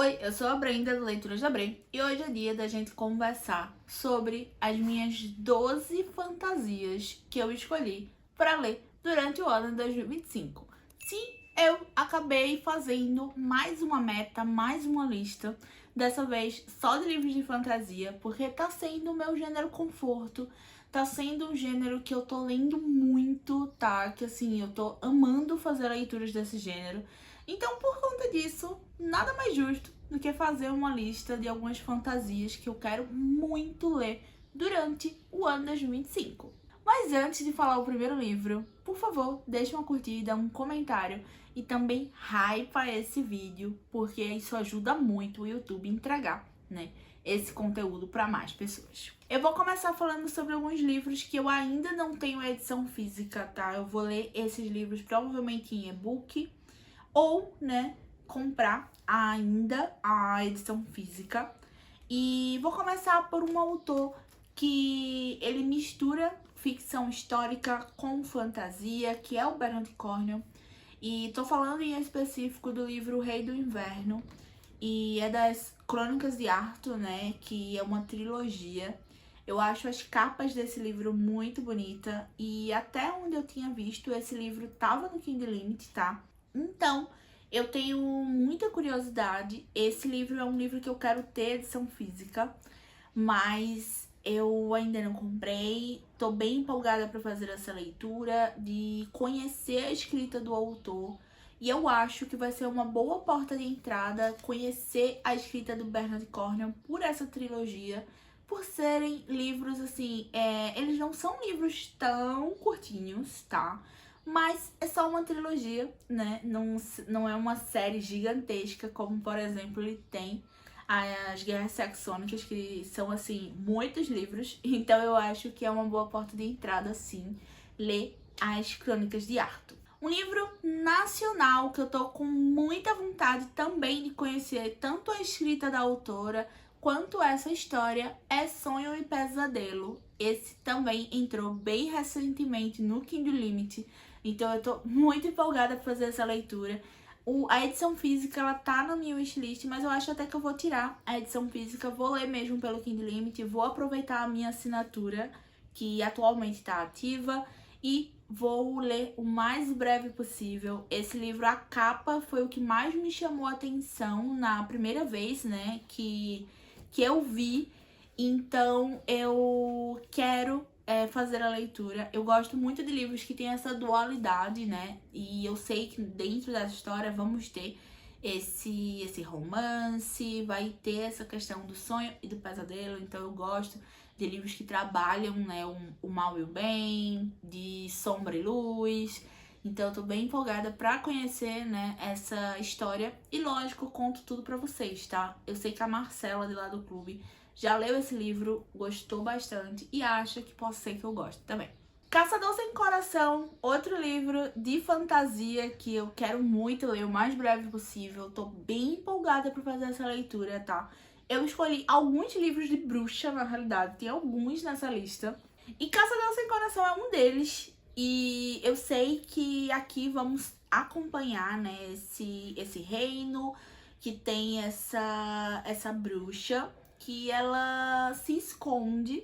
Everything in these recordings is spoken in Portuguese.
Oi, eu sou a Brenda do Leituras da Bren e hoje é dia da gente conversar sobre as minhas 12 fantasias que eu escolhi para ler durante o ano de 2025. Sim, eu acabei fazendo mais uma meta, mais uma lista, dessa vez só de livros de fantasia, porque tá sendo o meu gênero conforto, tá sendo um gênero que eu tô lendo muito, tá? Que assim, eu tô amando fazer leituras desse gênero. Então, por conta disso, nada mais justo do que fazer uma lista de algumas fantasias que eu quero muito ler durante o ano 2025. Mas antes de falar o primeiro livro, por favor, deixe uma curtida, um comentário e também hypa esse vídeo, porque isso ajuda muito o YouTube a entregar, né, esse conteúdo para mais pessoas. Eu vou começar falando sobre alguns livros que eu ainda não tenho edição física, tá? Eu vou ler esses livros provavelmente em e-book ou, né, comprar ainda a edição física. E vou começar por um autor que ele mistura ficção histórica com fantasia, que é o Bernard Cornwell. E tô falando em específico do livro O Rei do Inverno, e é das Crônicas de Arthur, né, que é uma trilogia. Eu acho as capas desse livro muito bonita e até onde eu tinha visto, esse livro tava no Kindle Limit, tá? Então, eu tenho muita curiosidade. Esse livro é um livro que eu quero ter edição física, mas eu ainda não comprei. Tô bem empolgada para fazer essa leitura, de conhecer a escrita do autor. E eu acho que vai ser uma boa porta de entrada conhecer a escrita do Bernard Cornwell por essa trilogia, por serem livros assim, eles não são livros tão curtinhos, tá? Mas é só uma trilogia, né? Não é uma série gigantesca, como por exemplo ele tem as Guerras Saxônicas, que são assim, muitos livros. Então eu acho que é uma boa porta de entrada, sim, ler as Crônicas de Arthur. Um livro nacional que eu tô com muita vontade também de conhecer, tanto a escrita da autora quanto essa história, é Sonho e Pesadelo. Esse também entrou bem recentemente no Kindle Limit, então eu tô muito empolgada pra fazer essa leitura. A edição física, ela tá na minha wishlist, mas eu acho até que eu vou tirar a edição física, vou ler mesmo pelo Kindle Limit, vou aproveitar a minha assinatura, que atualmente tá ativa, e vou ler o mais breve possível. Esse livro, a capa, foi o que mais me chamou a atenção na primeira vez, né, que eu vi. Então eu quero fazer a leitura. Eu gosto muito de livros que tem essa dualidade, né, e eu sei que dentro dessa história vamos ter esse romance, vai ter essa questão do sonho e do pesadelo. Então eu gosto de livros que trabalham, né, o mal e o bem, de sombra e luz. Então eu tô bem empolgada pra conhecer, né, essa história. E lógico, conto tudo pra vocês, tá? Eu sei que a Marcela de lá do clube já leu esse livro, gostou bastante e acha que pode ser que eu goste também. Caçador Sem Coração, outro livro de fantasia que eu quero muito ler o mais breve possível. Tô bem empolgada pra fazer essa leitura, tá? Eu escolhi alguns livros de bruxa, na realidade, tem alguns nessa lista. E Caçador Sem Coração é um deles. E eu sei que aqui vamos acompanhar, né, esse reino que tem essa bruxa, que ela se esconde.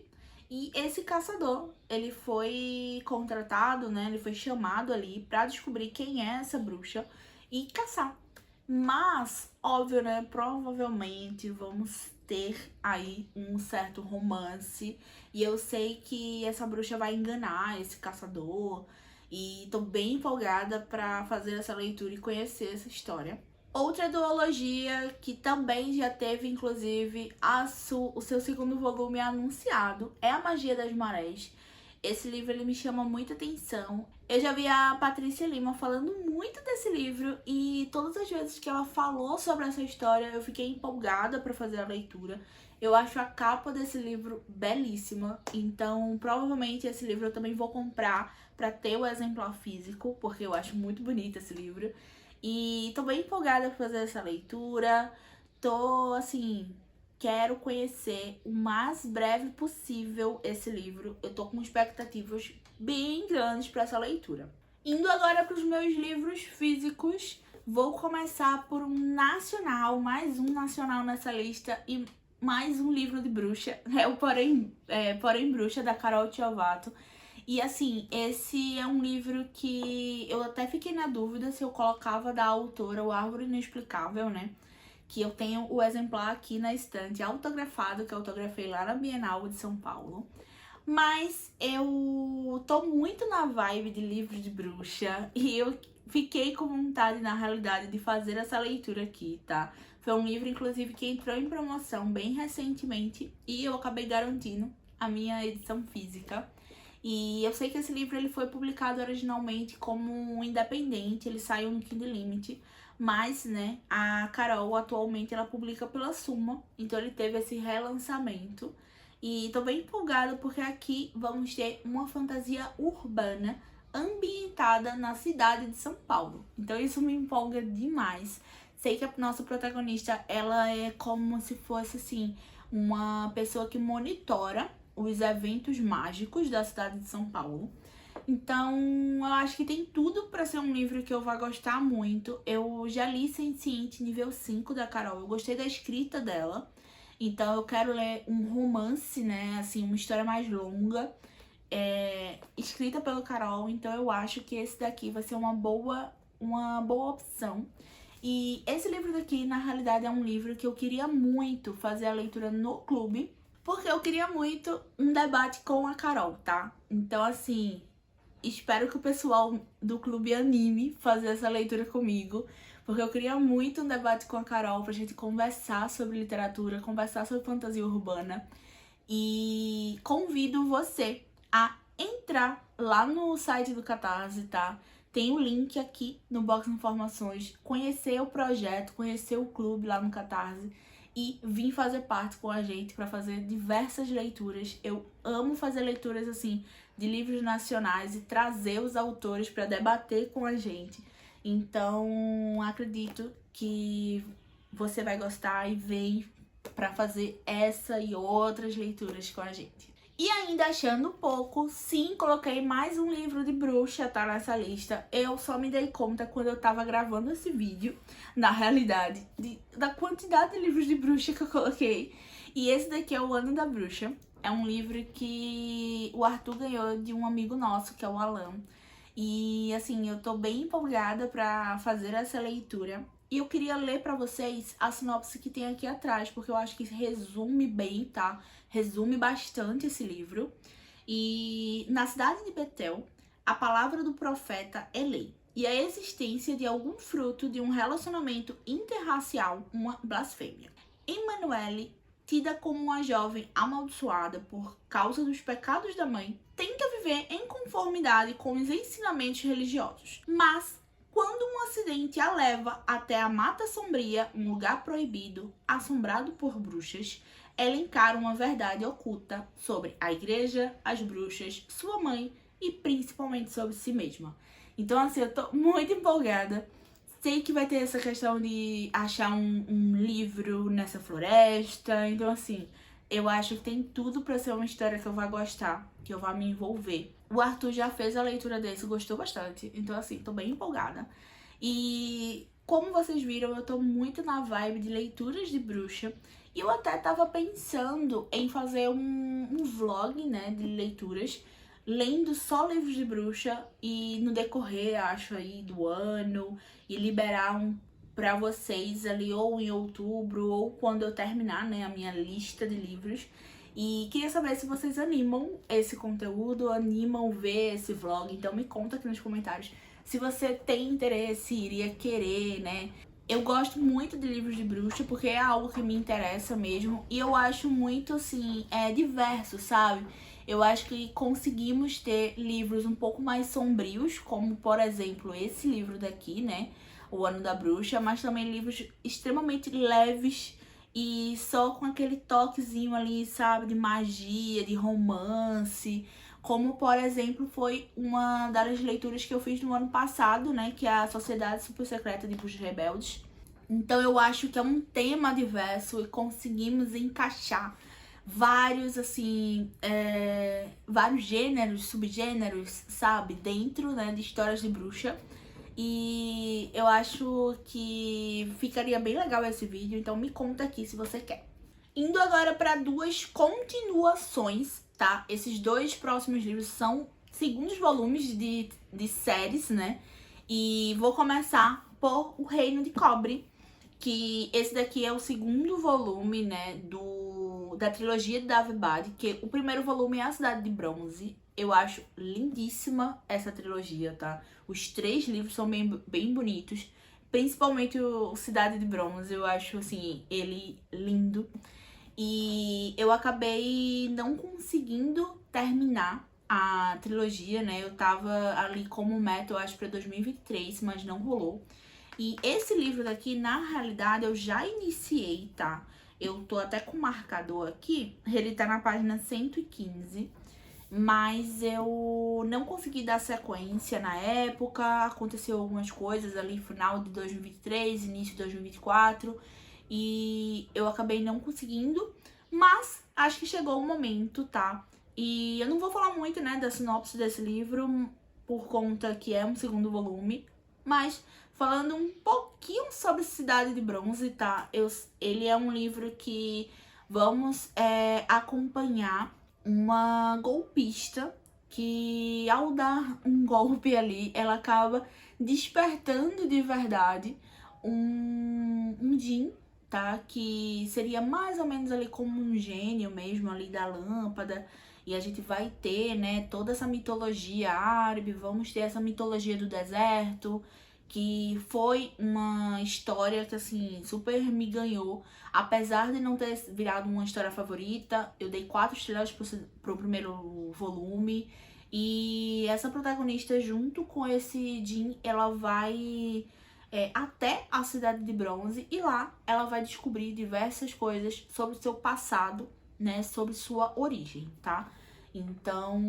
E esse caçador, ele foi contratado, né, ele foi chamado ali pra descobrir quem é essa bruxa e caçar. Mas, óbvio, né, provavelmente vamos ter aí um certo romance. E eu sei que essa bruxa vai enganar esse caçador. E tô bem empolgada pra fazer essa leitura e conhecer essa história. Outra duologia que também já teve, inclusive, o seu segundo volume anunciado é A Magia das Marés. Esse livro ele me chama muita atenção. Eu já vi a Patrícia Lima falando muito desse livro e todas as vezes que ela falou sobre essa história eu fiquei empolgada para fazer a leitura. Eu acho a capa desse livro belíssima, então provavelmente esse livro eu também vou comprar para ter o exemplar físico, porque eu acho muito bonito esse livro. E tô bem empolgada pra fazer essa leitura. Tô, assim, quero conhecer o mais breve possível esse livro. Eu tô com expectativas bem grandes pra essa leitura. Indo agora pros meus livros físicos, Vou começar por um nacional, mais um nacional nessa lista e mais um livro de bruxa, é o Porém Bruxa, da Carol Tiovato. E assim, esse é um livro que eu até fiquei na dúvida se eu colocava da autora O Árvore Inexplicável, né? Que eu tenho o exemplar aqui na estante autografado, que eu autografei lá na Bienal de São Paulo. Mas eu tô muito na vibe de livro de bruxa e eu fiquei com vontade, na realidade, de fazer essa leitura aqui, tá? Foi um livro, inclusive, que entrou em promoção bem recentemente e eu acabei garantindo a minha edição física. E eu sei que esse livro ele foi publicado originalmente como independente, ele saiu no Kindle Limit, mas, né, a Carol atualmente ela publica pela Suma, então ele teve esse relançamento. E tô bem empolgada porque aqui vamos ter uma fantasia urbana ambientada na cidade de São Paulo. Então isso me empolga demais. Sei que a nossa protagonista, ela é como se fosse, assim, uma pessoa que monitora os eventos mágicos da cidade de São Paulo. Então, eu acho que tem tudo pra ser um livro que eu vou gostar muito. Eu já li Senciente nível 5 da Carol, eu gostei da escrita dela. Então, eu quero ler um romance, né, assim, uma história mais longa, escrita pela Carol. Então, eu acho que esse daqui vai ser uma boa opção. E esse livro daqui, na realidade, é um livro que eu queria muito fazer a leitura no clube, porque eu queria muito um debate com a Carol, tá? Então, assim, espero que o pessoal do clube anime fazer essa leitura comigo, porque eu queria muito um debate com a Carol pra gente conversar sobre literatura, conversar sobre fantasia urbana. E convido você a entrar lá no site do Catarse, tá? Tem o link aqui no box de informações, conhecer o projeto, conhecer o clube lá no Catarse e vir fazer parte com a gente para fazer diversas leituras. Eu amo fazer leituras assim de livros nacionais e trazer os autores para debater com a gente. Então, acredito que você vai gostar e vem para fazer essa e outras leituras com a gente. E ainda achando pouco, sim, coloquei mais um livro de bruxa, tá, nessa lista. Eu só me dei conta quando eu tava gravando esse vídeo, na realidade, da quantidade de livros de bruxa que eu coloquei. E esse daqui é O Ano da Bruxa. É um livro que o Arthur ganhou de um amigo nosso, que é o Alan. E, assim, eu tô bem empolgada pra fazer essa leitura. E eu queria ler pra vocês a sinopse que tem aqui atrás, porque eu acho que resume bem, tá? Resume bastante esse livro. E na cidade de Betel, a palavra do profeta é lei. E a existência de algum fruto de um relacionamento interracial, uma blasfêmia. Emanuele, tida como uma jovem amaldiçoada por causa dos pecados da mãe, tenta viver em conformidade com os ensinamentos religiosos. Mas quando um acidente a leva até a Mata Sombria, um lugar proibido, assombrado por bruxas, ela encara uma verdade oculta sobre a igreja, as bruxas, sua mãe e principalmente sobre si mesma. Então, assim, eu tô muito empolgada. Sei que vai ter essa questão de achar um livro nessa floresta. Então, assim, eu acho que tem tudo pra ser uma história que eu vou gostar, que eu vou me envolver. O Arthur já fez a leitura desse, gostou bastante. Então, assim, tô bem empolgada. E como vocês viram, eu tô muito na vibe de leituras de bruxa. E eu até tava pensando em fazer um vlog, né, de leituras, lendo só livros de bruxa e no decorrer, acho, aí do ano, e liberar um pra vocês ali ou em outubro ou quando eu terminar, né, a minha lista de livros. E queria saber se vocês animam esse conteúdo, animam ver esse vlog. Então me conta aqui nos comentários se você tem interesse, iria querer, né? Eu gosto muito de livros de bruxa porque é algo que me interessa mesmo. E eu acho muito, assim, diverso, sabe? Eu acho que conseguimos ter livros um pouco mais sombrios, como, por exemplo, esse livro daqui, né? O Ano da Bruxa, mas também livros extremamente leves e só com aquele toquezinho ali, sabe, de magia, de romance, como, por exemplo, foi uma das leituras que eu fiz no ano passado, né, que é a Sociedade Super Secreta de Bruxas Rebeldes. Então eu acho que é um tema diverso e conseguimos encaixar vários, assim, vários gêneros, subgêneros, sabe, dentro, né, de histórias de bruxa. E eu acho que ficaria bem legal esse vídeo, então me conta aqui se você quer. Indo agora para duas continuações, tá? Esses dois próximos livros são segundos volumes de séries, né? E vou começar por O Reino de Cobre, que esse daqui é o segundo volume, né, da trilogia de Davi, que o primeiro volume é A Cidade de Bronze. Eu acho lindíssima essa trilogia, tá? Os 3 livros são bem bonitos, principalmente o Cidade de Bronze, eu acho, assim, ele lindo. E eu acabei não conseguindo terminar a trilogia, né? Eu tava ali como meta, eu acho, pra 2023, mas não rolou. E esse livro daqui, na realidade, eu já iniciei, tá? Eu tô até com o marcador aqui, ele tá na página 115, mas eu não consegui dar sequência na época, aconteceu algumas coisas ali, final de 2023, início de 2024, e eu acabei não conseguindo, mas acho que chegou o momento, tá? E eu não vou falar muito, né, da sinopse desse livro, por conta que é um segundo volume, mas falando um pouquinho sobre Cidade de Bronze, tá? Ele é um livro que vamos acompanhar uma golpista que, ao dar um golpe ali, ela acaba despertando de verdade um djinn, tá? Que seria mais ou menos ali como um gênio mesmo ali da lâmpada. E a gente vai ter, né, toda essa mitologia árabe, vamos ter essa mitologia do deserto, que foi uma história que, assim, super me ganhou. Apesar de não ter virado uma história favorita, eu dei 4 estrelas pro primeiro volume. E essa protagonista, junto com esse djinn, ela vai até a Cidade de Bronze. E lá ela vai descobrir diversas coisas sobre o seu passado, né, sobre sua origem, tá? Então,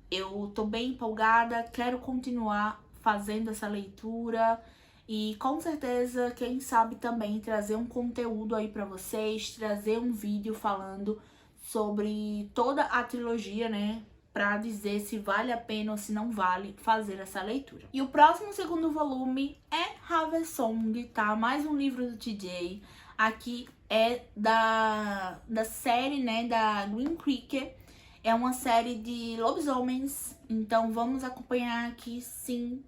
eu tô bem empolgada, quero continuar fazendo essa leitura e com certeza, quem sabe também trazer um conteúdo aí pra vocês, trazer um vídeo falando sobre toda a trilogia, né, pra dizer se vale a pena ou se não vale fazer essa leitura. E o próximo segundo volume é Harvest Song, tá? Mais um livro do TJ. Aqui é da série, né, da Green Creek. É uma série de lobisomens, então vamos acompanhar aqui, sim,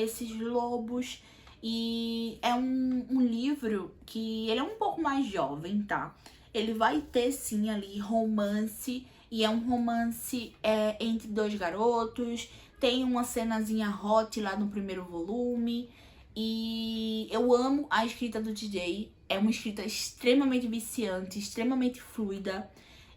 esses lobos. E é um livro que ele é um pouco mais jovem, tá? Ele vai ter, sim, ali romance, e é um romance entre 2 garotos. Tem uma cenazinha hot lá no primeiro volume. E eu amo a escrita do TJ. É uma escrita extremamente viciante, extremamente fluida.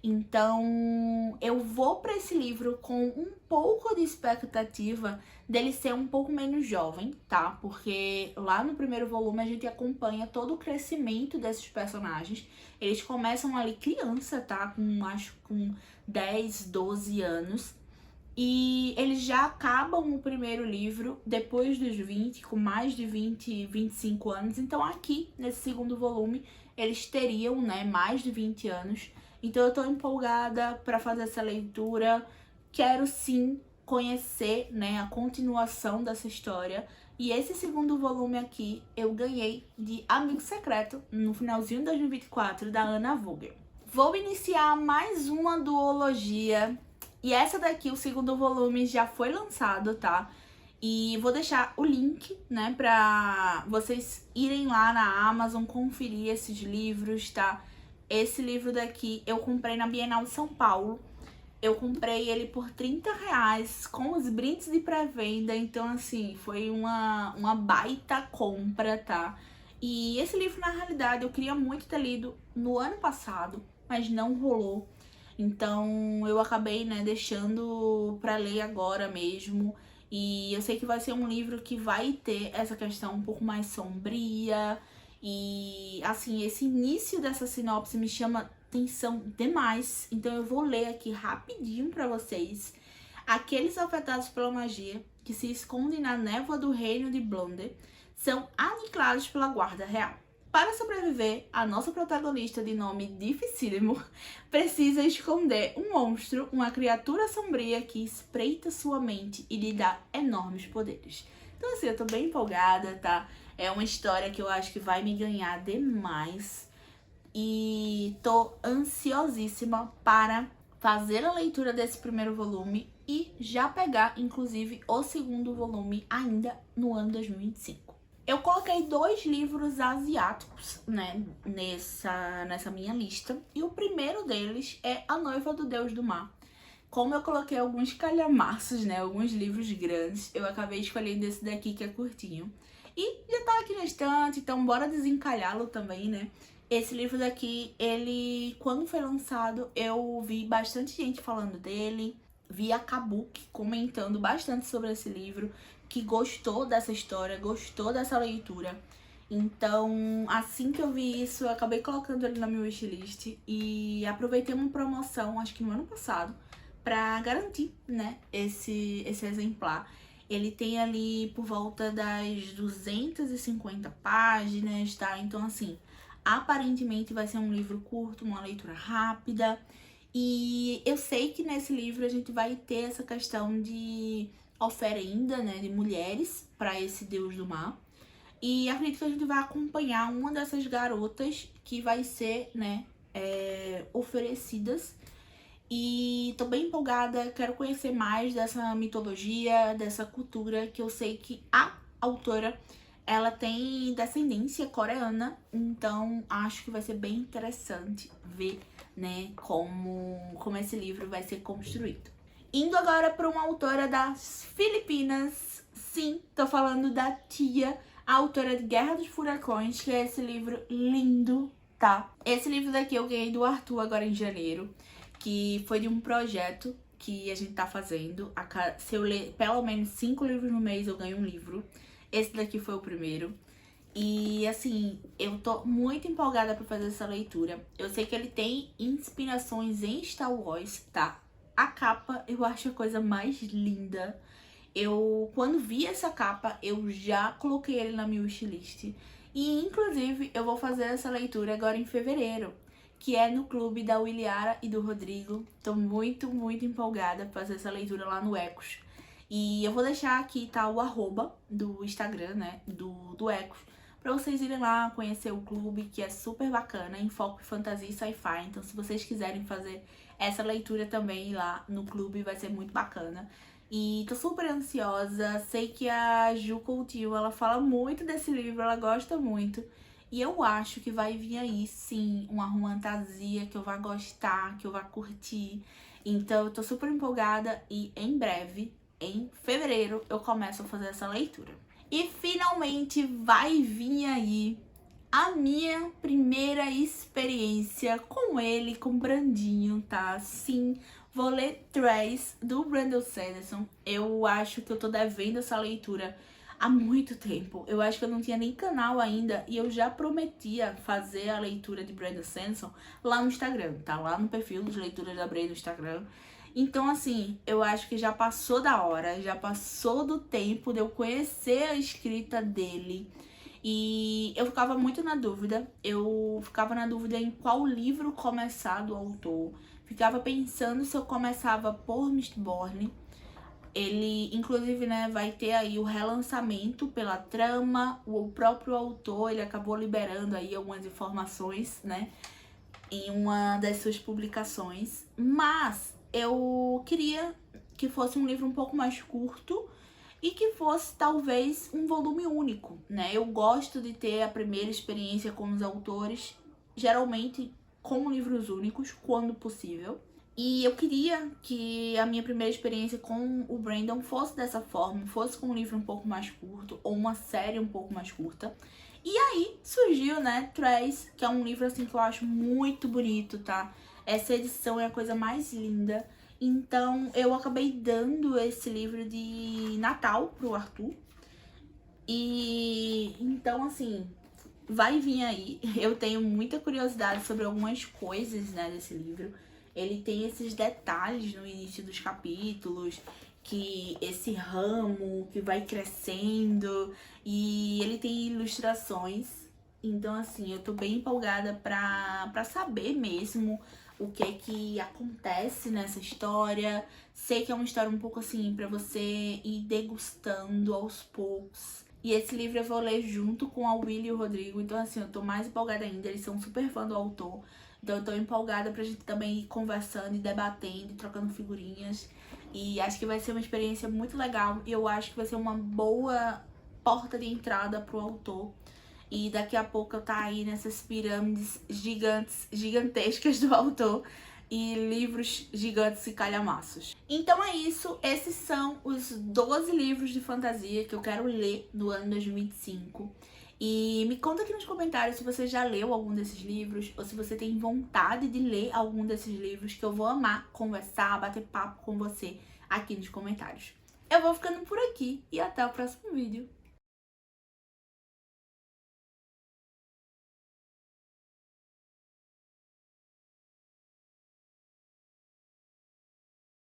Então, eu vou para esse livro com um pouco de expectativa dele ser um pouco menos jovem, tá? Porque lá no primeiro volume a gente acompanha todo o crescimento desses personagens. Eles começam ali criança, tá? Acho com 10, 12 anos. E eles já acabam o primeiro livro depois dos 20, com mais de 20, 25 anos. Então aqui, nesse segundo volume, eles teriam, né, mais de 20 anos. Então eu tô empolgada para fazer essa leitura. Quero sim conhecer, né, a continuação dessa história. E esse segundo volume aqui eu ganhei de Amigo Secreto no finalzinho de 2024 da Anna Vogel. Vou iniciar mais uma duologia. E essa daqui, o segundo volume, já foi lançado, tá? E vou deixar o link, né, pra vocês irem lá na Amazon conferir esses livros, tá? Esse livro daqui eu comprei na Bienal de São Paulo. Eu comprei ele por R$30 com os brindes de pré-venda. Então, assim, foi uma baita compra, tá? E esse livro, na realidade, eu queria muito ter lido no ano passado, mas não rolou. Então eu acabei, né, deixando pra ler agora mesmo. E eu sei que vai ser um livro que vai ter essa questão um pouco mais sombria. E assim, esse início dessa sinopse me chama atenção demais. Então eu vou ler aqui rapidinho pra vocês. Aqueles afetados pela magia que se escondem na névoa do reino de Blonde são aniquilados pela guarda real. Para sobreviver, a nossa protagonista, de nome dificílimo, precisa esconder um monstro, uma criatura sombria que espreita sua mente e lhe dá enormes poderes. Então assim, eu tô bem empolgada, tá? É uma história que eu acho que vai me ganhar demais. E tô ansiosíssima para fazer a leitura desse primeiro volume e já pegar, inclusive, o segundo volume ainda no ano 2025. Eu coloquei 2 livros asiáticos, né, nessa minha lista. E o primeiro deles é A Noiva do Deus do Mar. Como eu coloquei alguns calhamaços, né, alguns livros grandes, eu acabei escolhendo esse daqui que é curtinho. E já tá aqui na estante, então bora desencalhá-lo também, né? Esse livro daqui, ele, quando foi lançado, eu vi bastante gente falando dele. Vi a Kabuki comentando bastante sobre esse livro, que gostou dessa história, gostou dessa leitura. Então, assim que eu vi isso, eu acabei colocando ele na minha wishlist e aproveitei uma promoção, acho que no ano passado, pra garantir, né, esse exemplar. Ele tem ali por volta das 250 páginas, tá? Então, assim, aparentemente vai ser um livro curto, uma leitura rápida. E eu sei que nesse livro a gente vai ter essa questão de oferenda, né, de mulheres para esse deus do mar. E acredito que a gente vai acompanhar uma dessas garotas que vai ser, né, oferecidas. E tô bem empolgada, quero conhecer mais dessa mitologia, dessa cultura, que eu sei que a autora, ela tem descendência coreana, então acho que vai ser bem interessante ver, né, como esse livro vai ser construído. Indo agora para uma autora das Filipinas, sim, tô falando da Tia, a autora de Guerra dos Furacões, que é esse livro lindo, tá? Esse livro daqui eu ganhei do Arthur agora em janeiro, que foi de um projeto que a gente tá fazendo. Se eu ler pelo menos 5 livros no mês, eu ganho um livro. Esse daqui foi o primeiro. E assim, eu tô muito empolgada pra fazer essa leitura. Eu sei que ele tem inspirações em Star Wars, tá? A capa eu acho a coisa mais linda. Quando vi essa capa, eu já coloquei ele na minha wishlist. E inclusive eu vou fazer essa leitura agora em fevereiro, que é no clube da Williara e do Rodrigo. Tô muito, muito empolgada pra fazer essa leitura lá no Ecos. E eu vou deixar aqui, tá, o arroba do Instagram, né, do Ecos, pra vocês irem lá conhecer o clube, que é super bacana, em foco em fantasia e sci-fi. Então, se vocês quiserem fazer essa leitura também lá no clube, vai ser muito bacana. E tô super ansiosa, sei que a Ju Coutinho, ela fala muito desse livro, ela gosta muito. E eu acho que vai vir aí, sim, uma fantasia que eu vá gostar, que eu vá curtir. Então, eu tô super empolgada e em breve, em fevereiro, eu começo a fazer essa leitura. E finalmente vai vir aí a minha primeira experiência com ele, com o Brandinho, tá? Sim, vou ler Trace, do Brandon Sanderson. Eu acho que eu tô devendo essa leitura há muito tempo. Eu acho que eu não tinha nem canal ainda e eu já prometia fazer a leitura de Brandon Sanderson lá no Instagram, tá? Lá no perfil dos Leituras da Bray no Instagram. Então, assim, eu acho que já passou da hora, já passou do tempo de eu conhecer a escrita dele. E eu ficava muito na dúvida, em qual livro começar do autor. Ficava pensando se eu começava por Mistborn. Ele, inclusive, né, vai ter aí o relançamento pela trama. O próprio autor, ele acabou liberando aí algumas informações, né, em uma das suas publicações. Mas eu queria que fosse um livro um pouco mais curto e que fosse talvez um volume único, né? Eu gosto de ter a primeira experiência com os autores, geralmente com livros únicos, quando possível. E eu queria que a minha primeira experiência com o Brandon fosse dessa forma, fosse com um livro um pouco mais curto, ou uma série um pouco mais curta. E aí surgiu, né, Trace, que é um livro assim que eu acho muito bonito, tá? Essa edição é a coisa mais linda. Então eu acabei dando esse livro de Natal pro Arthur. E então, assim, vai vir aí. Eu tenho muita curiosidade sobre algumas coisas, né, desse livro. Ele tem esses detalhes no início dos capítulos, que esse ramo que vai crescendo, e ele tem ilustrações. Então, assim, eu tô bem empolgada pra saber mesmo o que é que acontece nessa história. Sei que é uma história um pouco assim pra você ir degustando aos poucos. E esse livro eu vou ler junto com a Willy e o Rodrigo, então assim, eu tô mais empolgada ainda, eles são super fã do autor. Então eu tô empolgada pra gente também ir conversando e debatendo, trocando figurinhas. E acho que vai ser uma experiência muito legal e eu acho que vai ser uma boa porta de entrada pro autor. E daqui a pouco eu tá aí nessas pirâmides gigantescas do autor e livros gigantes e calhamaços. Então é isso, esses são os 12 livros de fantasia que eu quero ler no ano 2025. E me conta aqui nos comentários se você já leu algum desses livros ou se você tem vontade de ler algum desses livros, que eu vou amar conversar, bater papo com você aqui nos comentários. Eu vou ficando por aqui e até o próximo vídeo.